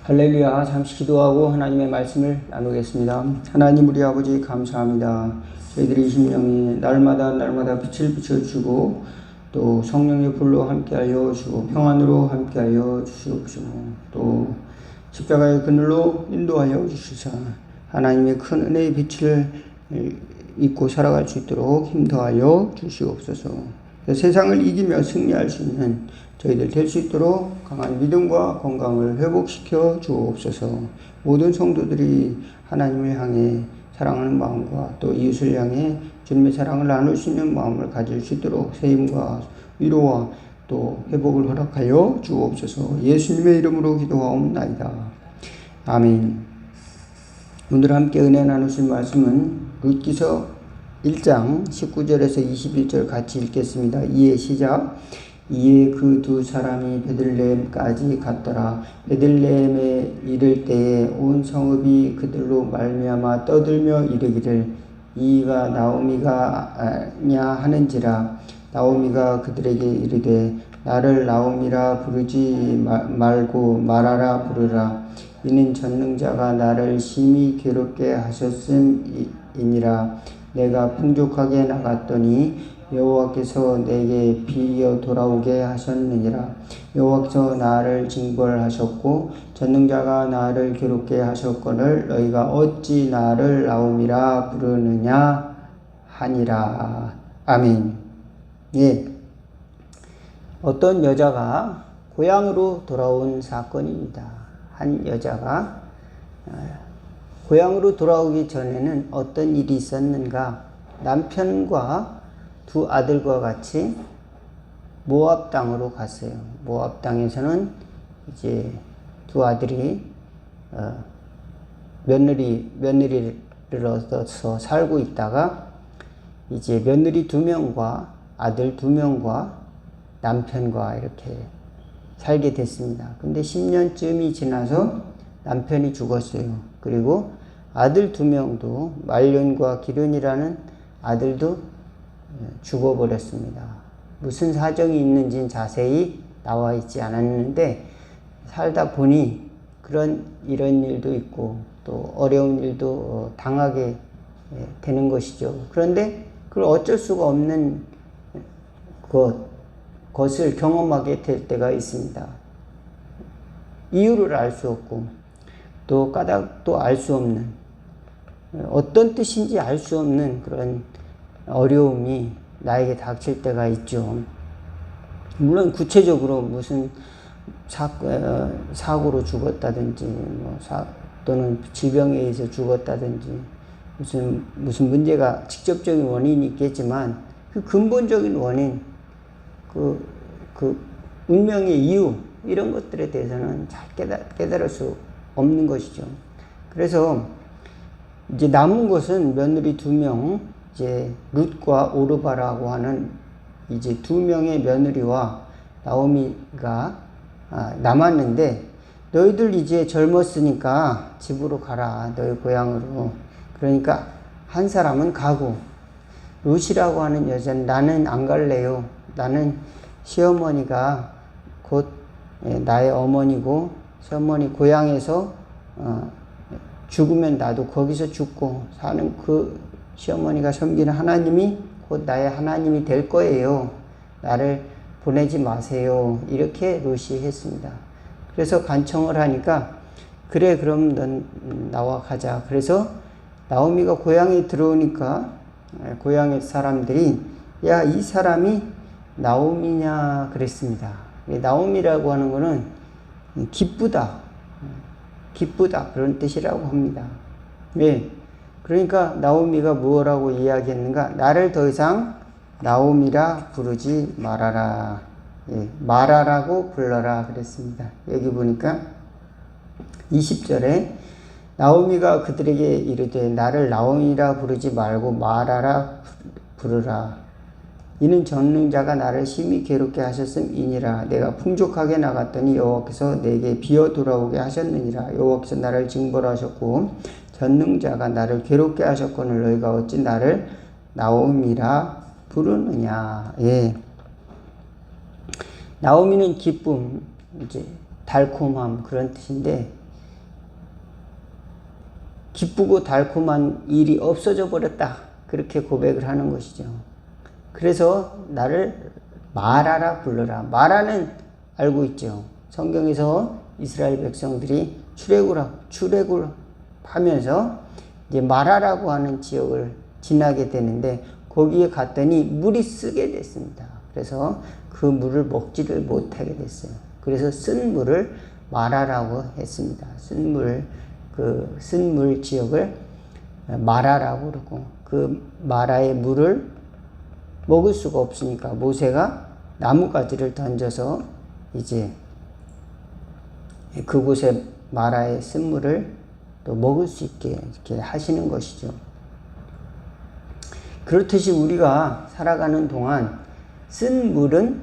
할렐루야. 잠시 기도하고 하나님의 말씀을 나누겠습니다. 하나님 우리 아버지 감사합니다. 저희들이 심령이 날마다 빛을 비춰주고 또 성령의 불로 함께하여 주고 평안으로 함께하여 주시옵시고 또 십자가의 그늘로 인도하여 주시사 하나님의 큰 은혜의 빛을 잊고 살아갈 수 있도록 힘도하여 주시옵소서. 세상을 이기며 승리할 수 있는 저희들 될 수 있도록 강한 믿음과 건강을 회복시켜 주옵소서. 모든 성도들이 하나님을 향해 사랑하는 마음과 또 이웃을 향해 주님의 사랑을 나눌 수 있는 마음을 가질 수 있도록 세임과 위로와 또 회복을 허락하여 주옵소서. 예수님의 이름으로 기도하옵나이다. 아멘. 오늘 함께 은혜 나누실 말씀은 룻기서 1장 19절에서 21절 같이 읽겠습니다. 이에 시작. 이에 그 두 사람이 베들레헴까지 갔더라. 베들레헴에 이를 때에 온 성읍이 그들로 말미암아 떠들며 이르기를 이가 나오미가 아냐 하는지라. 나오미가 그들에게 이르되 나를 나오미라 부르지 말고 마라라 부르라. 이는 전능자가 나를 심히 괴롭게 하셨음이니라. 내가 풍족하게 나갔더니 여호와께서 내게 비어 돌아오게 하셨느니라. 여호와께서 나를 징벌하셨고 전능자가 나를 괴롭게 하셨거늘 너희가 어찌 나를 나오미라 부르느냐 하니라. 아멘. 예. 어떤 여자가 고향으로 돌아온 사건입니다. 한 여자가 고향으로 돌아오기 전에는 어떤 일이 있었는가? 남편과 두 아들과 같이 모압 땅으로 갔어요. 모압 땅에서는 이제 두 아들이 며느리를 얻어서 살고 있다가 이제 며느리 2명과 아들 2명과 남편과 이렇게 살게 됐습니다. 근데 10년쯤이 지나서 남편이 죽었어요. 그리고 아들 2명도 말륜과 기륜이라는 아들도 죽어버렸습니다. 무슨 사정이 있는지는 자세히 나와 있지 않았는데 살다 보니 이런 일도 있고 또 어려운 일도 당하게 되는 것이죠. 그런데 그걸 어쩔 수가 없는 것을 경험하게 될 때가 있습니다. 이유를 알 수 없고 또 까닭도 알 수 없는 어떤 뜻인지 알 수 없는 그런 어려움이 나에게 닥칠 때가 있죠. 물론 구체적으로 무슨 사고로 죽었다든지 또는 질병에 의해서 죽었다든지 무슨 문제가 직접적인 원인이 있겠지만 그 근본적인 원인 그 운명의 이유 이런 것들에 대해서는 잘 깨달을 수 없는 것이죠. 그래서 이제 남은 것은 며느리 2명 이제 룻과 오르바라고 하는 이제 2명의 며느리와 나오미가 남았는데 너희들 이제 젊었으니까 집으로 가라. 너희 고향으로. 그러니까 한 사람은 가고 룻이라고 하는 여자는 나는 안 갈래요. 나는 시어머니가 곧 나의 어머니고 시어머니 고향에서 죽으면 나도 거기서 죽고 사는 그 시어머니가 섬기는 하나님이 곧 나의 하나님이 될 거예요. 나를 보내지 마세요. 이렇게 룻이 했습니다. 그래서 간청을 하니까 그래 그럼 넌 나와 가자. 그래서 나오미가 고향에 들어오니까 고향의 사람들이 야, 이 사람이 나오미냐 그랬습니다. 나오미라고 하는 거는 기쁘다 그런 뜻이라고 합니다. 왜? 그러니까 나오미가 무엇라고 이야기했는가? 나를 더 이상 나오미라 부르지 말아라. 예, 마라라고 불러라 그랬습니다. 여기 보니까 20절에 나오미가 그들에게 이르되 나를 나오미라 부르지 말고 마라라 부르라. 이는 전능자가 나를 심히 괴롭게 하셨음이니라. 내가 풍족하게 나갔더니 여호와께서 내게 비어 돌아오게 하셨느니라. 여호와께서 나를 징벌하셨고 전능자가 나를 괴롭게 하셨거늘 너희가 어찌 나를 나오미라 부르느냐. 예. 나오미는 기쁨, 이제 달콤함 그런 뜻인데 기쁘고 달콤한 일이 없어져 버렸다. 그렇게 고백을 하는 것이죠. 그래서 나를 마라라 불러라. 마라는 알고 있죠. 성경에서 이스라엘 백성들이 출애굽을 하면서 이제 마라라고 하는 지역을 지나게 되는데 거기에 갔더니 물이 쓰게 됐습니다. 그래서 그 물을 먹지를 못하게 됐어요. 그래서 쓴 물을 마라라고 했습니다. 쓴 물 지역을 마라라고 그러고 그 마라의 물을 먹을 수가 없으니까 모세가 나뭇가지를 던져서 이제 그곳에 마라의 쓴물을 또 먹을 수 있게 이렇게 하시는 것이죠. 그렇듯이 우리가 살아가는 동안 쓴 물은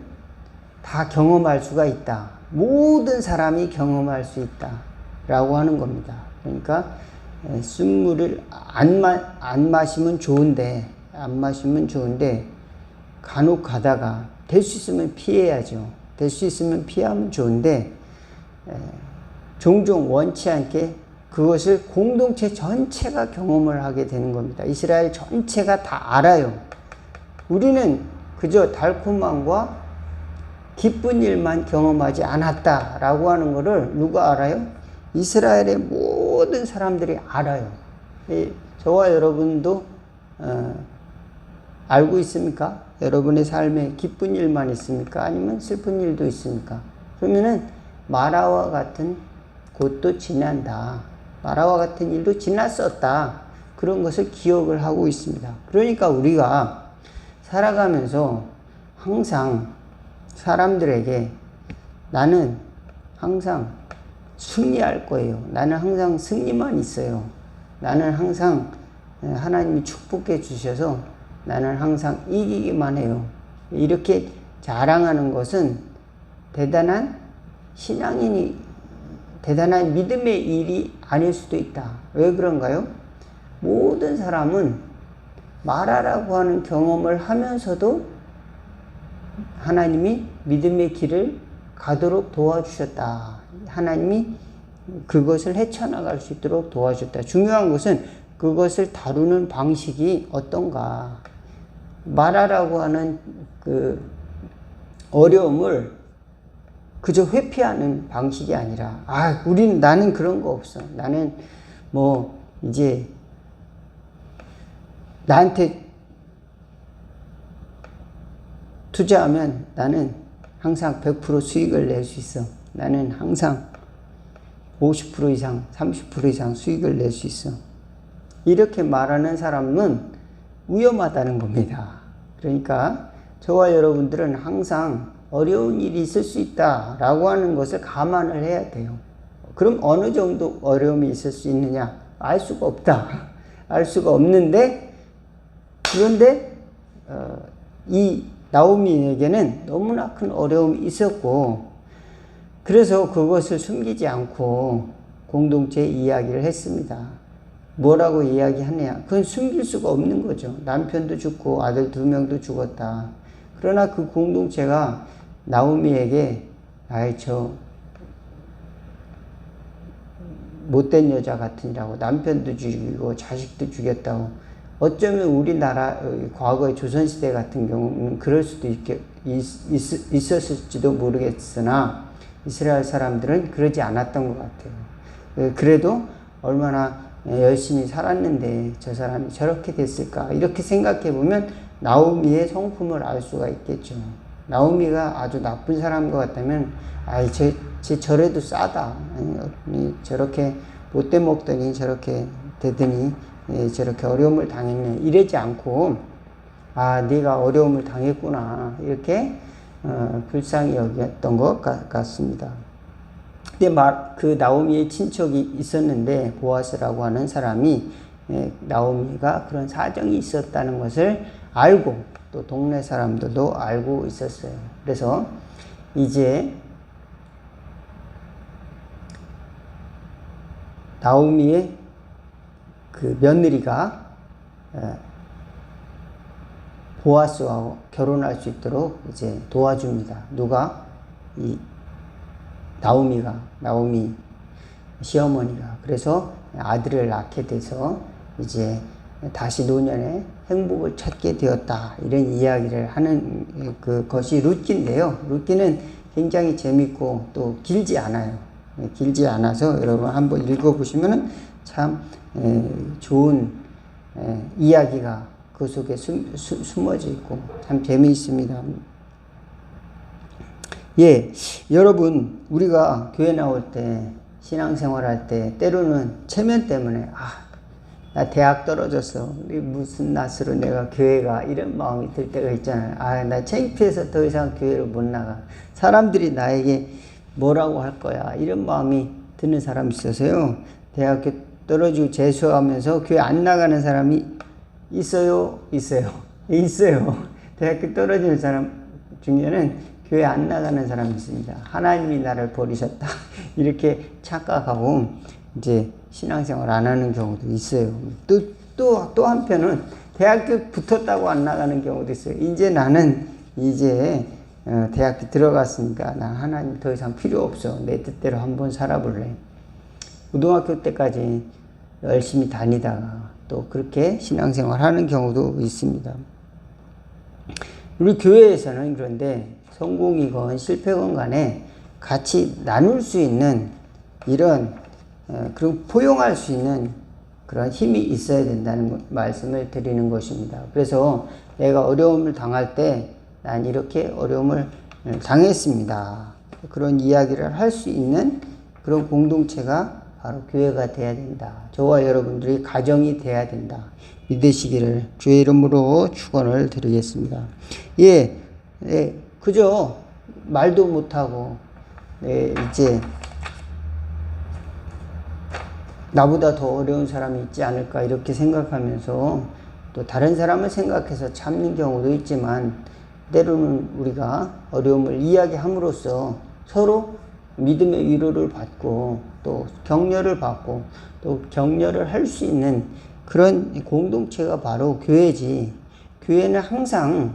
다 경험할 수가 있다. 모든 사람이 경험할 수 있다. 라고 하는 겁니다. 그러니까 쓴 물을 안 마시면 좋은데 간혹 가다가 될 수 있으면 피해야죠. 될 수 있으면 피하면 좋은데 종종 원치 않게 그것을 공동체 전체가 경험을 하게 되는 겁니다. 이스라엘 전체가 다 알아요. 우리는 그저 달콤함과 기쁜 일만 경험하지 않았다라고 하는 것을 누가 알아요? 이스라엘의 모든 사람들이 알아요. 저와 여러분도 알고 있습니까? 여러분의 삶에 기쁜 일만 있습니까? 아니면 슬픈 일도 있습니까? 그러면은 마라와 같은 곳도 지난다. 마라와 같은 일도 지났었다. 그런 것을 기억을 하고 있습니다. 그러니까 우리가 살아가면서 항상 사람들에게 나는 항상 승리할 거예요. 나는 항상 승리만 있어요. 나는 항상 하나님이 축복해 주셔서 나는 항상 이기기만 해요. 이렇게 자랑하는 것은 대단한 대단한 믿음의 일이 아닐 수도 있다. 왜 그런가요? 모든 사람은 마라라고 하는 경험을 하면서도 하나님이 믿음의 길을 가도록 도와주셨다. 하나님이 그것을 헤쳐나갈 수 있도록 도와줬다. 중요한 것은 그것을 다루는 방식이 어떤가. 마라라고 하는 그 어려움을 그저 회피하는 방식이 아니라 나는 그런 거 없어. 나는 이제 나한테 투자하면 나는 항상 100% 수익을 낼 수 있어. 나는 항상 50% 이상, 30% 이상 수익을 낼 수 있어. 이렇게 말하는 사람은 위험하다는 겁니다. 그러니까 저와 여러분들은 항상 어려운 일이 있을 수 있다라고 하는 것을 감안을 해야 돼요. 그럼 어느 정도 어려움이 있을 수 있느냐? 알 수가 없다. 알 수가 없는데 그런데 이 나오미에게는 너무나 큰 어려움이 있었고 그래서 그것을 숨기지 않고 공동체에 이야기를 했습니다. 뭐라고 이야기하느냐? 그건 숨길 수가 없는 거죠. 남편도 죽고 아들 2명도 죽었다. 그러나 그 공동체가 나오미에게 저 못된 여자 같으니라고 남편도 죽이고 자식도 죽였다고 어쩌면 우리나라 과거의 조선시대 같은 경우는 그럴 수도 있었을지도 모르겠으나 이스라엘 사람들은 그러지 않았던 것 같아요. 그래도 얼마나 열심히 살았는데 저 사람이 저렇게 됐을까 이렇게 생각해 보면 나오미의 성품을 알 수가 있겠죠. 나오미가 아주 나쁜 사람인 것 같다면 쟤 저래도 싸다. 저렇게 못돼 먹더니 저렇게 되더니 저렇게 어려움을 당했네. 이러지 않고 네가 어려움을 당했구나. 이렇게 불쌍히 여겼던 것 같습니다. 근데 그 나오미의 친척이 있었는데 보아스라고 하는 사람이 나오미가 그런 사정이 있었다는 것을 알고 또 동네 사람들도 알고 있었어요. 그래서 이제 나오미의 그 며느리가 보아스와 결혼할 수 있도록 이제 도와줍니다. 누가? 나오미. 시어머니가. 그래서 아들을 낳게 돼서 이제 다시 노년에 행복을 찾게 되었다. 이런 이야기를 하는 그것이 룻기인데요. 룻기는 굉장히 재밌고 또 길지 않아요. 길지 않아서 여러분 한번 읽어보시면 참 좋은 이야기가 그 속에 숨어져 있고 참 재미있습니다. 예, 여러분 우리가 교회 나올 때 신앙생활 할 때 때로는 체면 때문에 나 대학 떨어졌어. 무슨 낯으로 내가 교회 가. 이런 마음이 들 때가 있잖아요. 나 창피해서 더 이상 교회를 못 나가. 사람들이 나에게 뭐라고 할 거야. 이런 마음이 드는 사람이 있어서요. 대학교 떨어지고 재수하면서 교회 안 나가는 사람이 있어요? 있어요. 대학교 떨어지는 사람 중에는 교회 안 나가는 사람이 있습니다. 하나님이 나를 버리셨다. 이렇게 착각하고 이제 신앙생활 안 하는 경우도 있어요. 또 한편은 대학교 붙었다고 안 나가는 경우도 있어요. 이제 나는 대학교 들어갔으니까 난 하나님 더 이상 필요 없어. 내 뜻대로 한번 살아볼래. 고등학교 때까지 열심히 다니다가 또 그렇게 신앙생활 하는 경우도 있습니다. 우리 교회에서는 그런데 성공이건 실패건 간에 같이 나눌 수 있는 그리고 포용할 수 있는 그런 힘이 있어야 된다는 말씀을 드리는 것입니다. 그래서 내가 어려움을 당할 때 난 이렇게 어려움을 당했습니다. 그런 이야기를 할 수 있는 그런 공동체가 바로 교회가 돼야 된다. 저와 여러분들이 가정이 돼야 된다. 믿으시기를 주의 이름으로 축원을 드리겠습니다. 그저 말도 못하고 이제 나보다 더 어려운 사람이 있지 않을까 이렇게 생각하면서 또 다른 사람을 생각해서 참는 경우도 있지만 때로는 우리가 어려움을 이야기함으로써 서로 믿음의 위로를 받고 또 격려를 받고 또 격려를 할 수 있는 그런 공동체가 바로 교회지. 교회는 항상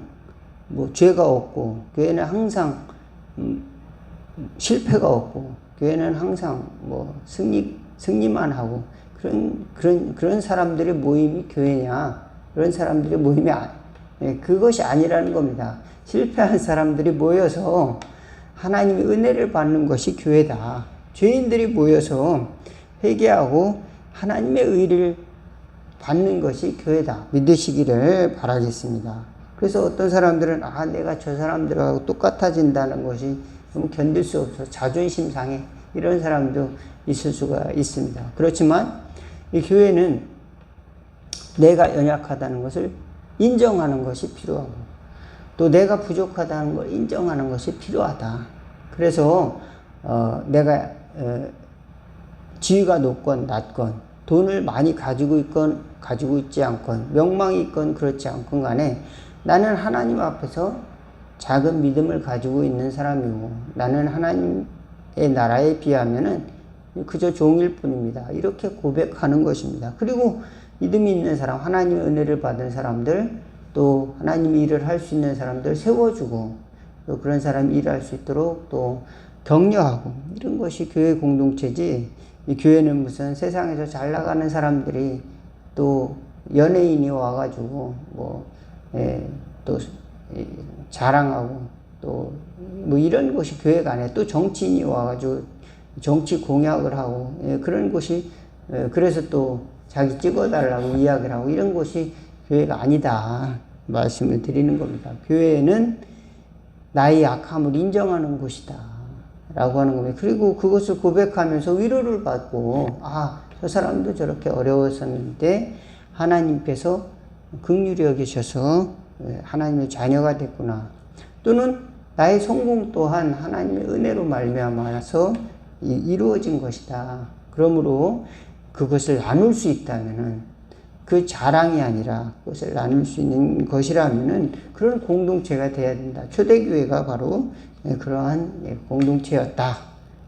죄가 없고 교회는 항상 실패가 없고 교회는 항상 승리만 하고 그런 사람들의 모임이 교회냐? 그런 사람들의 모임이 그것이 아니라는 겁니다. 실패한 사람들이 모여서 하나님의 은혜를 받는 것이 교회다. 죄인들이 모여서 회개하고 하나님의 의를 받는 것이 교회다. 믿으시기를 바라겠습니다. 그래서 어떤 사람들은 내가 저 사람들하고 똑같아진다는 것이 너무 견딜 수 없어. 자존심 상해. 이런 사람도 있을 수가 있습니다. 그렇지만 이 교회는 내가 연약하다는 것을 인정하는 것이 필요하고 또 내가 부족하다는 걸 인정하는 것이 필요하다. 그래서 내가 지위가 높건 낮건 돈을 많이 가지고 있건 가지고 있지 않건 명망이 있건 그렇지 않건 간에 나는 하나님 앞에서 작은 믿음을 가지고 있는 사람이고 나는 하나님의 나라에 비하면은 그저 종일 뿐입니다. 이렇게 고백하는 것입니다. 그리고 믿음이 있는 사람, 하나님의 은혜를 받은 사람들, 또 하나님의 일을 할 수 있는 사람들 세워주고 또 그런 사람이 일할 수 있도록 또 격려하고 이런 것이 교회 공동체지. 이 교회는 무슨 세상에서 잘 나가는 사람들이 또 연예인이 와가지고 또 자랑하고 또 이런 것이 교회가 아니에요. 또 정치인이 와가지고 정치 공약을 하고 그런 것이 그래서 또 자기 찍어달라고 이야기를 하고 이런 것이 교회가 아니다 말씀을 드리는 겁니다. 교회는 나의 약함을 인정하는 곳이다 라고 하는 겁니다. 그리고 그것을 고백하면서 위로를 받고 저 사람도 저렇게 어려웠었는데 하나님께서 긍휼히 여기셔서 하나님의 자녀가 됐구나. 또는 나의 성공 또한 하나님의 은혜로 말미암아서 이루어진 것이다. 그러므로 그것을 나눌 수 있다면은 그 자랑이 아니라 그것을 나눌 수 있는 것이라면은 그런 공동체가 돼야 된다. 초대교회가 바로 그러한 공동체였다.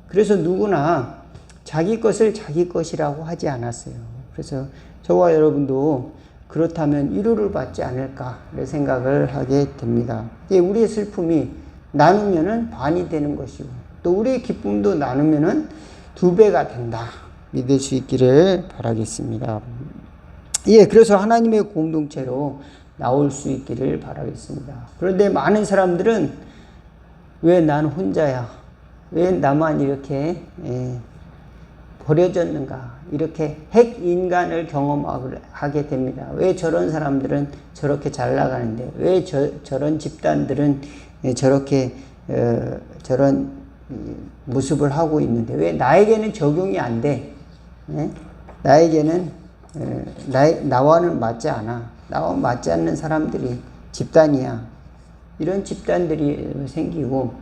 그래서 누구나 자기 것을 자기 것이라고 하지 않았어요. 그래서 저와 여러분도 그렇다면 위로를 받지 않을까 생각을 하게 됩니다. 우리의 슬픔이 나누면은 반이 되는 것이고 또 우리의 기쁨도 나누면은 2배가 된다. 믿을 수 있기를 바라겠습니다. 예, 그래서 하나님의 공동체로 나올 수 있기를 바라겠습니다. 그런데 많은 사람들은 왜 난 혼자야? 왜 나만 이렇게 버려졌는가? 이렇게 핵 인간을 경험하게 됩니다. 왜 저런 사람들은 저렇게 잘 나가는데, 왜 저런 집단들은 저렇게 저런 모습을 하고 있는데, 왜 나에게는 적용이 안 돼? 나에게는 나와는 맞지 않아. 나와 맞지 않는 사람들이 집단이야. 이런 집단들이 생기고,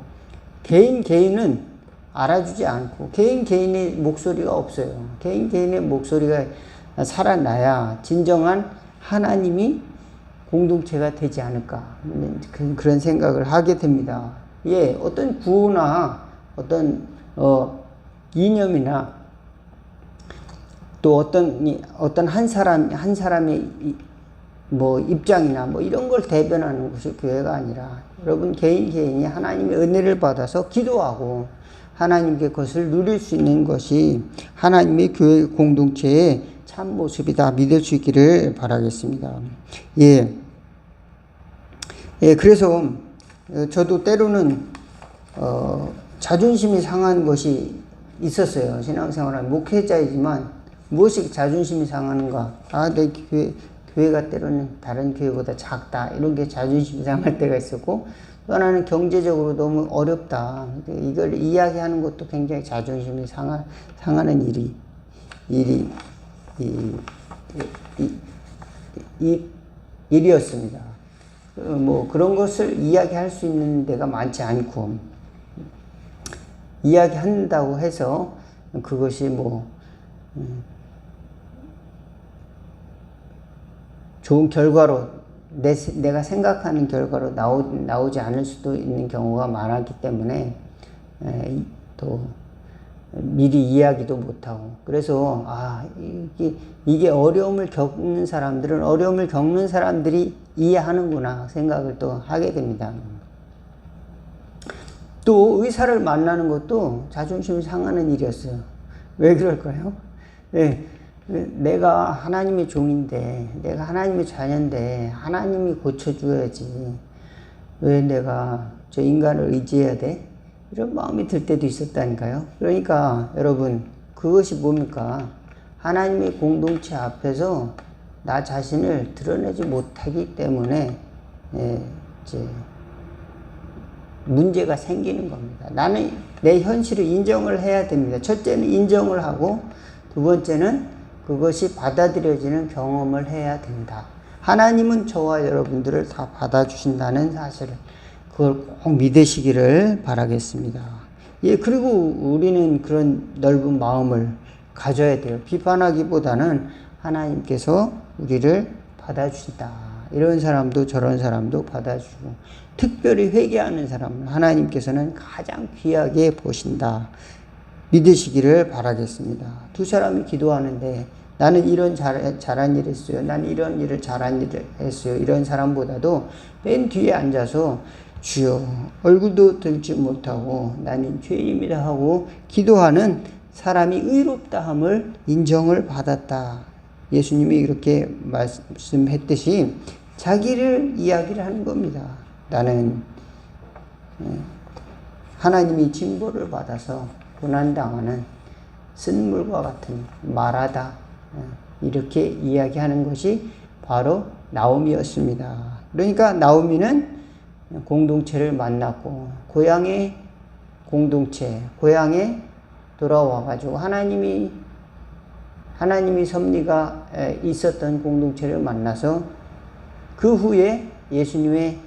개인은 알아주지 않고, 개인의 목소리가 없어요. 개인의 목소리가 살아나야 진정한 하나님이 공동체가 되지 않을까. 그런 생각을 하게 됩니다. 예, 어떤 구호나 어떤 이념이나 또 어떤 한 사람의 뭐 입장이나 뭐 이런 걸 대변하는 것이 교회가 아니라, 여러분 개인이 하나님의 은혜를 받아서 기도하고 하나님께 그것을 누릴 수 있는 것이 하나님의 교회 공동체의 참 모습이다 믿을 수 있기를 바라겠습니다. 예, 그래서 저도 때로는 자존심이 상한 것이 있었어요. 신앙생활은 목회자이지만 무엇이 자존심이 상하는가? 내 교회가 때로는 다른 교회보다 작다. 이런 게 자존심이 상할 때가 있었고, 또 하나는 경제적으로 너무 어렵다. 이걸 이야기하는 것도 굉장히 자존심이 상하는 일이었습니다. 뭐 그런 것을 이야기할 수 있는 데가 많지 않고, 이야기한다고 해서 그것이 뭐 좋은 결과로 내가 생각하는 결과로 나오지 않을 수도 있는 경우가 많았기 때문에 또 미리 이야기도 못하고, 그래서 이게 어려움을 겪는 사람들은 어려움을 겪는 사람들이 이해하는구나 생각을 또 하게 됩니다. 또 의사를 만나는 것도 자존심이 상하는 일이었어요. 왜 그럴까요? 내가 하나님의 종인데, 내가 하나님의 자녀인데 하나님이 고쳐줘야지, 왜 내가 저 인간을 의지해야 돼? 이런 마음이 들 때도 있었다니까요. 그러니까 여러분, 그것이 뭡니까? 하나님의 공동체 앞에서 나 자신을 드러내지 못하기 때문에 이제 문제가 생기는 겁니다. 나는 내 현실을 인정을 해야 됩니다. 첫째는 인정을 하고, 두 번째는 그것이 받아들여지는 경험을 해야 된다. 하나님은 저와 여러분들을 다 받아주신다는 사실을, 그걸 꼭 믿으시기를 바라겠습니다. 예, 그리고 우리는 그런 넓은 마음을 가져야 돼요. 비판하기보다는 하나님께서 우리를 받아주신다. 이런 사람도 저런 사람도 받아주고, 특별히 회개하는 사람은 하나님께서는 가장 귀하게 보신다. 믿으시기를 바라겠습니다. 두 사람이 기도하는데, 나는 이런 잘한 일을 했어요. 나는 이런 일을 잘한 일을 했어요. 이런 사람보다도 맨 뒤에 앉아서 주여 얼굴도 들지 못하고 나는 죄인입니다 하고 기도하는 사람이 의롭다함을 인정을 받았다. 예수님이 이렇게 말씀했듯이 자기를 이야기를 하는 겁니다. 나는 하나님이 징벌을 받아서 고난당하는 쓴물과 같은 말하다, 이렇게 이야기하는 것이 바로 나오미였습니다. 그러니까 나오미는 공동체를 만났고, 고향의 공동체, 고향에 돌아와가지고 하나님이 섭리가 있었던 공동체를 만나서 그 후에 예수님의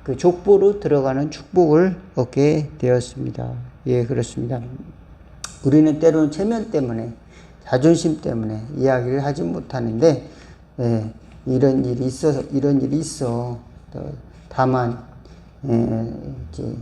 그 족보로 들어가는 축복을 얻게 되었습니다. 예, 그렇습니다. 우리는 때로는 체면 때문에, 자존심 때문에 이야기를 하지 못하는데, 이런 일이 있어. 다만, 이제,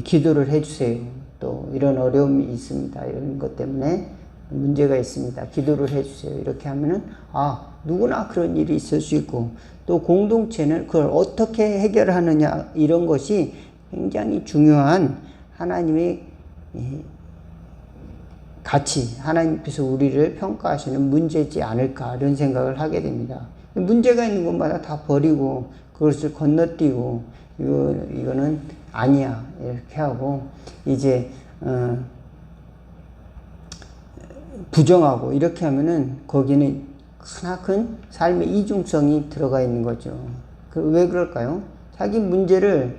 기도를 해주세요. 또, 이런 어려움이 있습니다. 이런 것 때문에 문제가 있습니다. 기도를 해주세요. 이렇게 하면은 누구나 그런 일이 있을 수 있고, 또 공동체는 그걸 어떻게 해결하느냐, 이런 것이 굉장히 중요한 하나님의 가치, 하나님께서 우리를 평가하시는 문제지 않을까, 이런 생각을 하게 됩니다. 문제가 있는 것마다 다 버리고 그것을 건너뛰고 이거는 아니야 이렇게 하고 이제 부정하고 이렇게 하면은 거기는 크나큰 삶의 이중성이 들어가 있는 거죠. 왜 그럴까요? 자기 문제를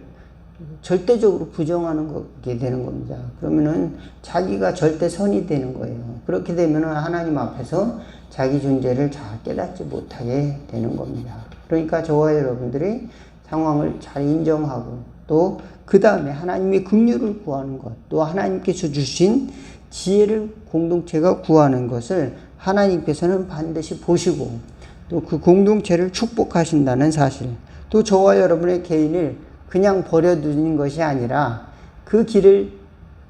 절대적으로 부정하는 거게 되는 겁니다. 그러면은 자기가 절대선이 되는 거예요. 그렇게 되면은 하나님 앞에서 자기 존재를 잘 깨닫지 못하게 되는 겁니다. 그러니까 저와 여러분들이 상황을 잘 인정하고 또 그 다음에 하나님의 긍휼을 구하는 것, 또 하나님께서 주신 지혜를 공동체가 구하는 것을 하나님께서는 반드시 보시고 또 그 공동체를 축복하신다는 사실, 또 저와 여러분의 개인을 그냥 버려두는 것이 아니라 그 길을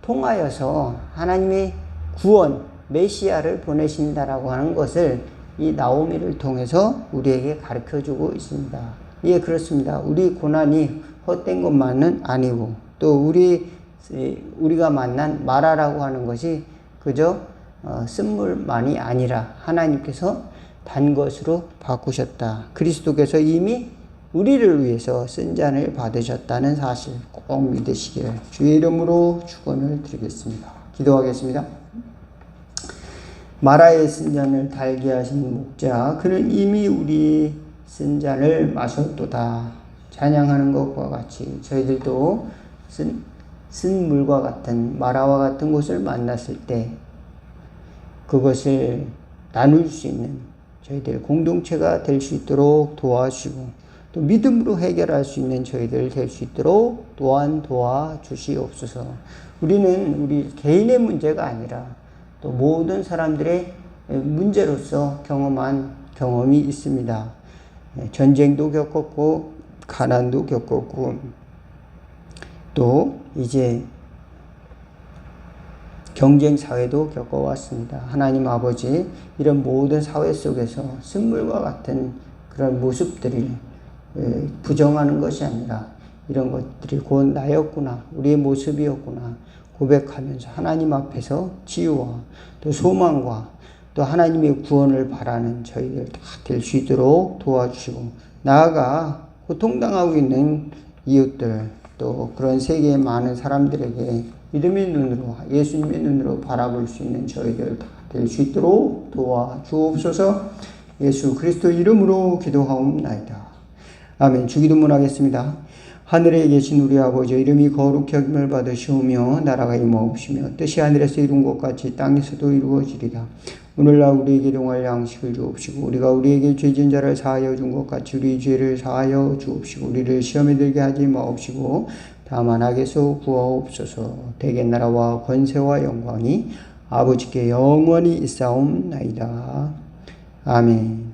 통하여서 하나님의 구원, 메시아를 보내신다라고 하는 것을 이 나오미를 통해서 우리에게 가르쳐주고 있습니다. 예, 그렇습니다. 우리 고난이 헛된 것만은 아니고 또 우리가 만난 마라라고 하는 것이 그저 쓴물만이 아니라 하나님께서 단 것으로 바꾸셨다. 그리스도께서 이미 우리를 위해서 쓴 잔을 받으셨다는 사실 꼭 믿으시기를 주의 이름으로 축원을 드리겠습니다. 기도하겠습니다. 마라의 쓴 잔을 달게 하신 목자, 그는 이미 우리 쓴 잔을 마셨도다. 찬양하는 것과 같이 저희들도 쓴 물과 같은 마라와 같은 곳을 만났을 때 그것을 나눌 수 있는 저희들 공동체가 될 수 있도록 도와주시고 또 믿음으로 해결할 수 있는 저희들 될 수 있도록 또한 도와주시옵소서. 우리는 우리 개인의 문제가 아니라 또 모든 사람들의 문제로서 경험한 경험이 있습니다. 전쟁도 겪었고 가난도 겪었고 또 이제 경쟁 사회도 겪어왔습니다. 하나님 아버지, 이런 모든 사회 속에서 쓴물과 같은 그런 모습들을 부정하는 것이 아니라 이런 것들이 곧 나였구나, 우리의 모습이었구나 고백하면서 하나님 앞에서 치유와 또 소망과 또 하나님의 구원을 바라는 저희들 다 될 수 있도록 도와주시고, 나아가 고통당하고 있는 이웃들 또 그런 세계의 많은 사람들에게 믿음의 눈으로, 예수님의 눈으로 바라볼 수 있는 저희들 다 될 수 있도록 도와주옵소서. 예수 그리스도 이름으로 기도하옵나이다. 아멘. 주기도문 하겠습니다. 하늘에 계신 우리 아버지, 이름이 거룩히 여김을 받으시오며 나라가 임하옵시며 뜻이 하늘에서 이룬 것 같이 땅에서도 이루어지리다. 오늘날 우리에게 일용할 양식을 주옵시고 우리가 우리에게 죄진 자를 사하여 준 것 같이 우리 죄를 사하여 주옵시고 우리를 시험에 들게 하지 마옵시고 다만 악에서 구하옵소서. 대개 나라와 권세와 영광이 아버지께 영원히 있사옵나이다. 아멘.